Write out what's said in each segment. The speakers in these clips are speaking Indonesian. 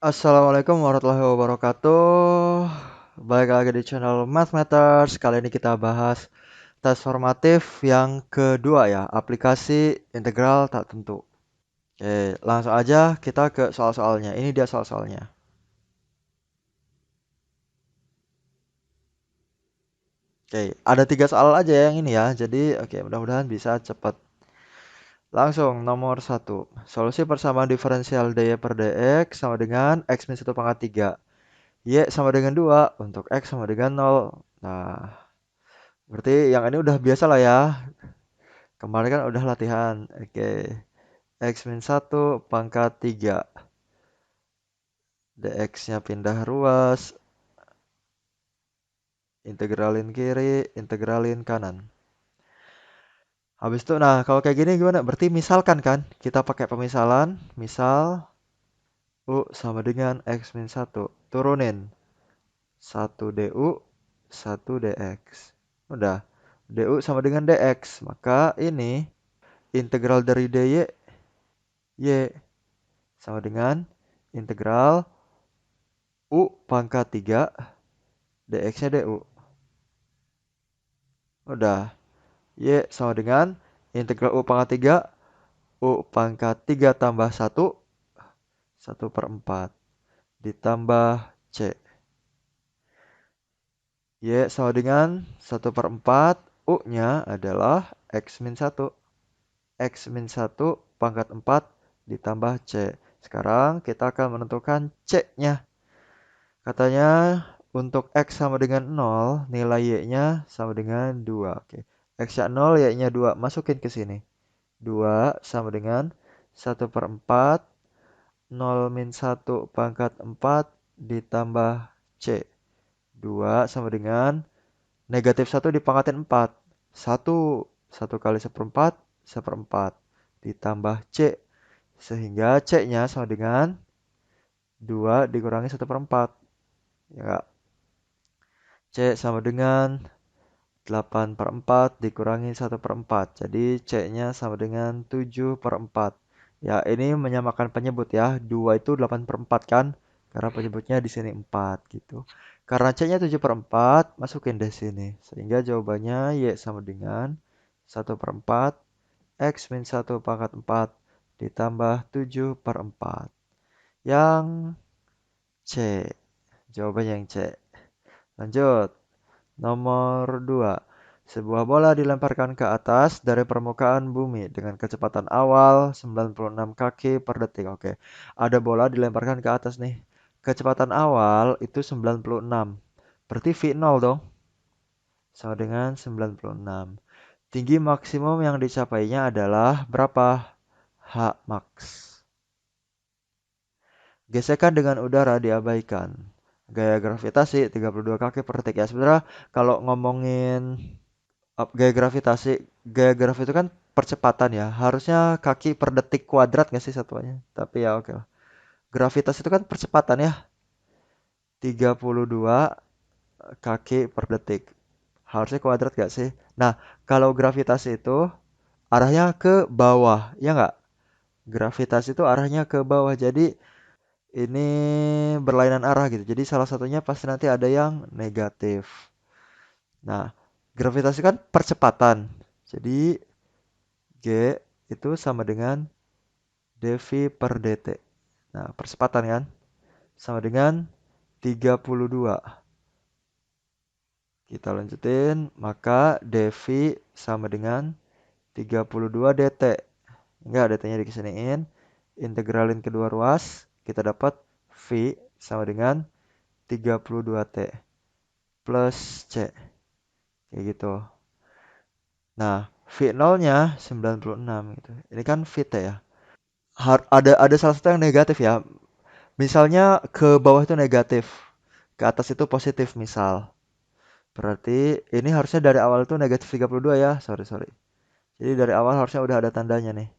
Assalamualaikum warahmatullahi wabarakatuh. Balik lagi di channel Math Matters. Kali ini kita bahas tes formatif yang kedua ya, aplikasi integral tak tentu. Oke, langsung aja kita ke soal-soalnya. Ini dia soal-soalnya. Oke, ada 3 soal aja yang ini ya. Jadi, oke, mudah-mudahan bisa cepat. Langsung, nomor 1. Solusi persamaan diferensial dy per dx sama dengan x min 1 pangkat 3. Y sama dengan 2 untuk x sama dengan 0. Nah, berarti yang ini udah biasa lah ya. Kemarin kan udah latihan. Oke. X min 1 pangkat 3. DX-nya pindah ruas. Integralin kiri, integralin kanan. Habis itu, nah kalau kayak gini gimana? Berarti misalkan kan, kita pakai pemisalan. Misal, U sama dengan X min 1. Turunin. 1 DU, 1 DX. Udah. DU sama dengan DX. Maka ini, integral dari DY, Y sama dengan integral U pangkat 3 dx-nya du. Udah. Y sama dengan integral U pangkat 3 U pangkat 3 tambah 1 1 per 4 ditambah C. Y sama dengan 1 per 4 U-nya adalah X min 1. X min 1 pangkat 4 ditambah C. Sekarang kita akan menentukan C-nya. Katanya untuk X sama dengan 0, nilai Y-nya sama dengan 2. Oke. X-nya 0, Y-nya 2. Masukin ke sini. 2 sama dengan 1 per 4. 0 min 1 pangkat 4 ditambah C. 2 sama dengan negatif 1 dipangkatin 4. 1. 1 kali 1/4, 1/4. Ditambah C. Sehingga C-nya sama dengan 2 dikurangi 1/4. Ya nggak? C sama dengan 8 per 4 dikurangi 1 per 4. Jadi C-nya sama dengan 7 per 4. Ya, ini menyamakan penyebut ya. 2 itu 8 per 4 kan? Karena penyebutnya di sini 4 gitu. Karena C-nya 7 per 4, masukin deh sini. Sehingga jawabannya Y sama dengan 1 per 4. X min 1 pangkat 4 ditambah 7 per 4. Yang C. Jawabannya yang C. Lanjut. Nomor 2. Sebuah bola dilemparkan ke atas dari permukaan bumi dengan kecepatan awal 96 kaki per detik. Oke. Ada bola dilemparkan ke atas nih. Kecepatan awal itu 96. Berarti V0 dong. Sama dengan 96. Tinggi maksimum yang dicapainya adalah berapa? H max. Gesekan dengan udara diabaikan. Gaya gravitasi 32 kaki per detik ya. Sebenarnya kalau ngomongin gaya gravitasi itu kan percepatan ya. Harusnya kaki per detik kuadrat nggak sih satuannya? Tapi ya oke lah. Gravitas itu kan percepatan ya. 32 kaki per detik. Harusnya kuadrat nggak sih? Nah, kalau gravitasi itu arahnya ke bawah, ya nggak? Gravitasi itu arahnya ke bawah. Jadi ini berlainan arah gitu. Jadi salah satunya pasti nanti ada yang negatif. Nah, gravitasi kan percepatan. Jadi G itu sama dengan dV per dt. Nah, percepatan kan? Sama dengan 32. Kita lanjutin, maka dV sama dengan 32 dt. Enggak, dt-nya dikesiniin. Integralin kedua ruas, kita dapat V sama dengan 32T plus C. Kayak gitu. Nah, V0-nya 96 gitu. Ini kan V T ya. Ada salah satu yang negatif ya. Misalnya ke bawah itu negatif, ke atas itu positif misal. Berarti ini harusnya dari awal itu negatif 32 ya. Sorry, sorry. Jadi dari awal harusnya udah ada tandanya nih.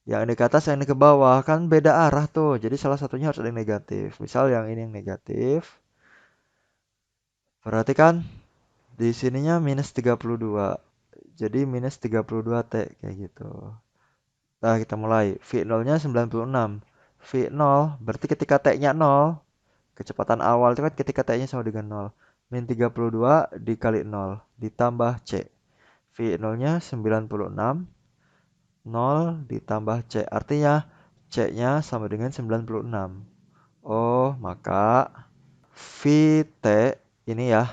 Yang ini ke atas, yang ini ke bawah. Kan beda arah tuh. Jadi salah satunya harus ada yang negatif. Misal yang ini yang negatif. Berarti kan di sininya minus 32. Jadi minus 32T kayak gitu. Nah, kita mulai. V0-nya 96. V0 berarti ketika T-nya 0, kecepatan awal itu kan ketika T-nya sama dengan 0. Min 32 dikali 0 ditambah C. V0-nya 96, 0 ditambah C. Artinya C-nya sama dengan 96. Oh, maka VT ini ya,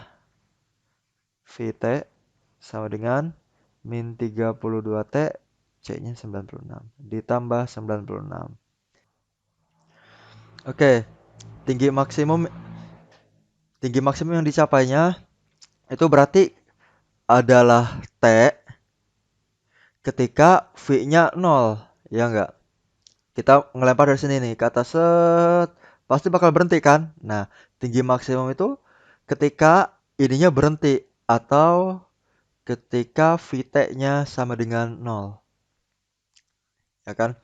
VT sama dengan min 32T, C-nya 96 ditambah 96. Oke, tinggi maksimum yang dicapainya itu berarti adalah T ketika V-nya 0, ya enggak? Kita ngelempar dari sini nih ke atas set, pasti bakal berhenti kan? Nah, tinggi maksimum itu ketika ininya berhenti atau ketika VT-nya sama dengan 0. Ya kan?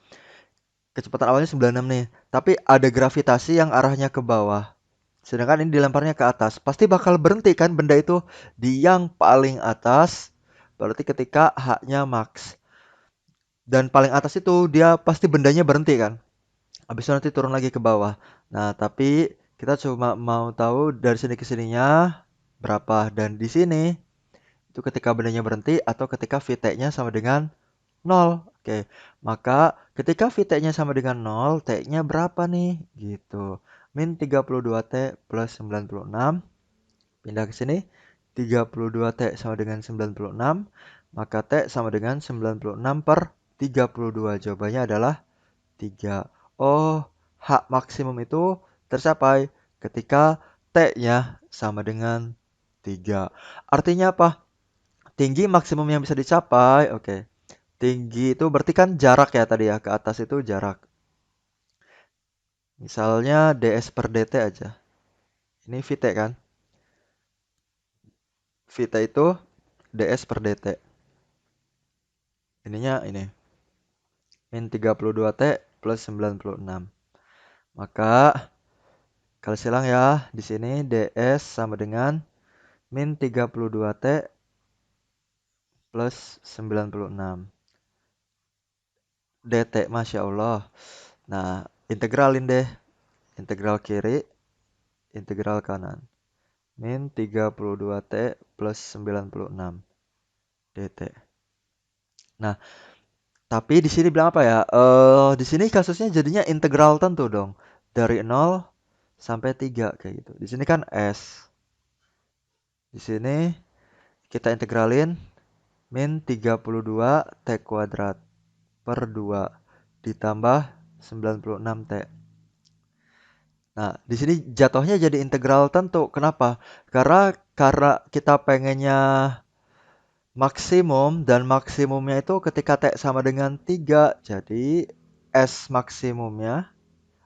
Kecepatan awalnya 96 nih, tapi ada gravitasi yang arahnya ke bawah. Sedangkan ini dilemparnya ke atas. Pasti bakal berhenti kan benda itu di yang paling atas. Berarti ketika H-nya max. Dan paling atas itu dia pasti bendanya berhenti kan. Habis itu nanti turun lagi ke bawah. Nah, tapi kita cuma mau tahu dari sini ke sininya berapa. Dan di sini itu ketika bendanya berhenti atau ketika VT-nya sama dengan 0. Oke, maka ketika VT-nya sama dengan 0, T-nya berapa nih? Gitu. Min 32T plus 96. Pindah ke sini. 32T sama dengan 96. Maka T sama dengan 96 per 32. Jawabannya adalah 3. Oh, H maksimum itu tercapai ketika T-nya sama dengan 3. Artinya apa? Tinggi maksimum yang bisa dicapai. Oke. Tinggi itu berarti kan jarak ya tadi ya. Ke atas itu jarak. Misalnya ds per dt aja. Ini VT kan. VT itu ds per dt. Ininya ini. Min 32T plus 96. Maka kalau silang ya. Di sini ds sama dengan min 32T plus 96. dt, Masya Allah. Nah, integralin deh. Integral kiri, integral kanan. Min 32T plus 96 dt. Nah, tapi di sini bilang apa ya? Di sini kasusnya jadinya integral tentu dong. Dari 0 sampai 3 kayak gitu. Di sini kan S. Di sini kita integralin min 32 T kuadrat per 2 ditambah 96T. Nah, di sini jatuhnya jadi integral tentu. Kenapa? Karena kita pengennya maksimum dan maksimumnya itu ketika T sama dengan 3. Jadi S maksimumnya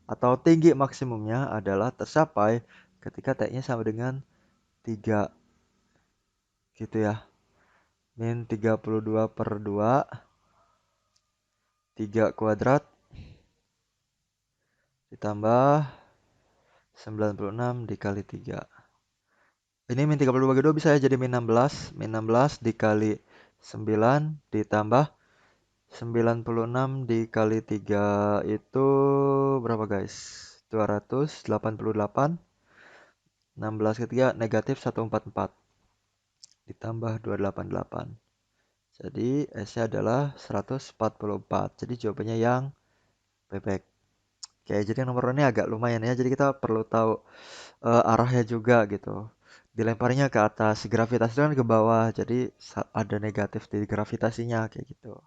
atau tinggi maksimumnya adalah tercapai ketika T-nya sama dengan 3. Gitu ya. Min 32 per 2, 3 kuadrat ditambah 96 dikali 3. Ini min 32 bagi 2 bisa ya jadi min 16. Min 16 dikali 9 ditambah 96 dikali 3 itu berapa guys? 288. 16 ke 3 negatif 144. Ditambah 288. Jadi S-nya adalah 144. Jadi jawabannya yang bebek. Oke, jadi nomor ini agak lumayan ya. Jadi kita perlu tahu arahnya juga gitu. Dilemparnya ke atas, gravitas itu kan ke bawah. Jadi ada negatif di gravitasinya kayak gitu.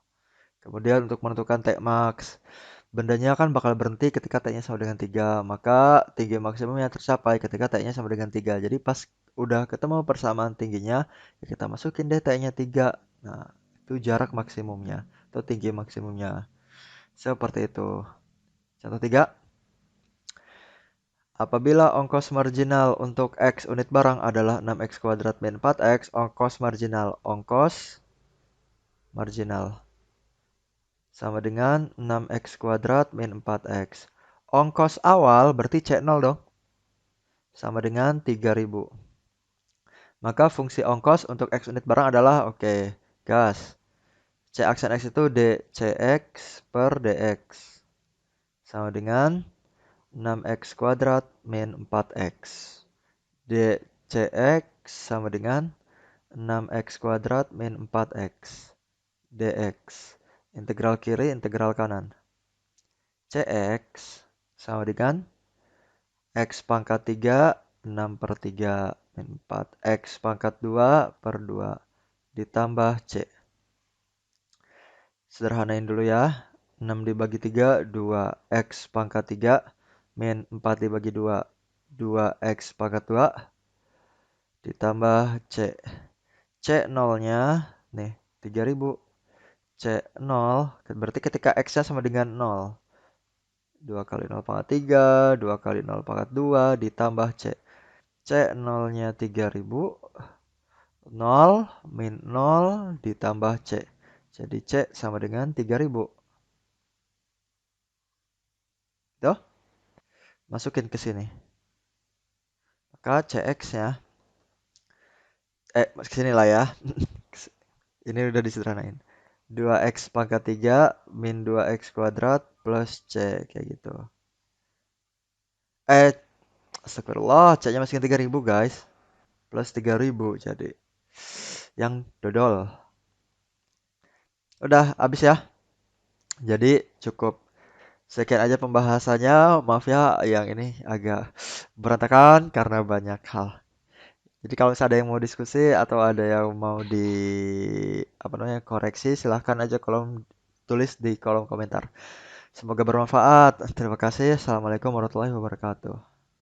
Kemudian untuk menentukan T max, bendanya kan bakal berhenti ketika T-nya sama dengan 3. Maka tinggi maksimumnya tercapai ketika T-nya sama dengan 3. Jadi pas udah ketemu persamaan tingginya, ya kita masukin deh T-nya 3. Nah, itu jarak maksimumnya atau tinggi maksimumnya. Seperti itu. Contoh 3. Apabila ongkos marginal untuk X unit barang adalah 6X kuadrat min 4X, ongkos marginal sama dengan 6X kuadrat min 4X. Ongkos awal berarti C0 dong. Sama dengan 3000. Maka fungsi ongkos untuk X unit barang adalah, oke, gas. C aksen X itu dCX per dX. sama dengan 6x kuadrat min 4x. dcx sama dengan 6x kuadrat min 4x. dx. Integral kiri, integral kanan. Cx sama dengan x pangkat 3, 6 per 3 min 4. X pangkat 2 per 2 ditambah C. Sederhanain dulu ya. 6 dibagi 3, 2. X pangkat 3 min 4 dibagi 2. 2x pangkat 2 ditambah C. C nolnya nih 3000. C 0 berarti ketika x-nya sama dengan 0. 2 kali 0 pangkat 3, 2 kali 0 pangkat 2 ditambah C. C nolnya 3000, 0 min 0 ditambah C. Jadi C sama dengan 3000. Tuh, masukin ke sini. Maka CX-nya, ke sini lah ya. Ini udah disederhanain. 2x pangkat 3 min 2x kuadrat plus C. Kayak gitu. Astagfirullah, C-nya masukin 3000 guys. Plus 3000 jadi. Yang dodol. Udah habis ya. Jadi cukup sekian aja pembahasannya. Maaf ya yang ini agak berantakan karena banyak hal. Jadi kalau misalnya ada yang mau diskusi atau ada yang mau di apa namanya koreksi, silahkan aja tulis di kolom komentar. Semoga bermanfaat. Terima kasih. Assalamualaikum warahmatullahi wabarakatuh.